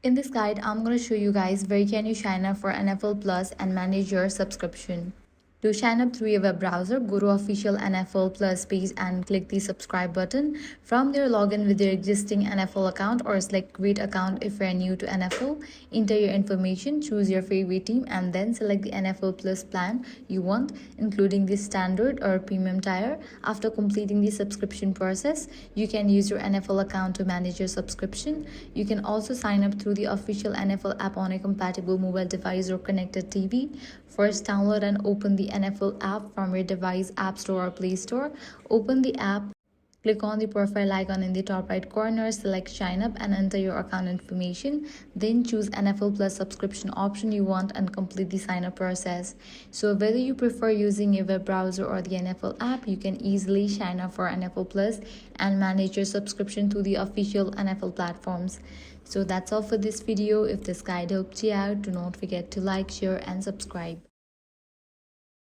In this guide, I'm going to show you guys where can you sign up for NFL Plus and manage your subscription. To sign up through your web browser, go to official NFL Plus page and click the subscribe button. From there, log in with your existing NFL account or select create account if you're new to NFL. Enter your information, choose your favorite team, and then select the NFL Plus plan you want, including the standard or premium tier. After completing the subscription process, you can use your NFL account to manage your subscription. You can also sign up through the official NFL app on a compatible mobile device or connected TV. First, download and open the NFL app from your device App Store or Play Store. Open the app, click on the profile icon in the top right corner, select sign up and enter your account information. Then choose NFL Plus subscription option you want and complete the sign up process. So whether you prefer using a web browser or the NFL app, you can easily sign up for NFL Plus and manage your subscription to the official NFL platforms. So that's all for this video. If this guide helped you out, do not forget to like, share and subscribe.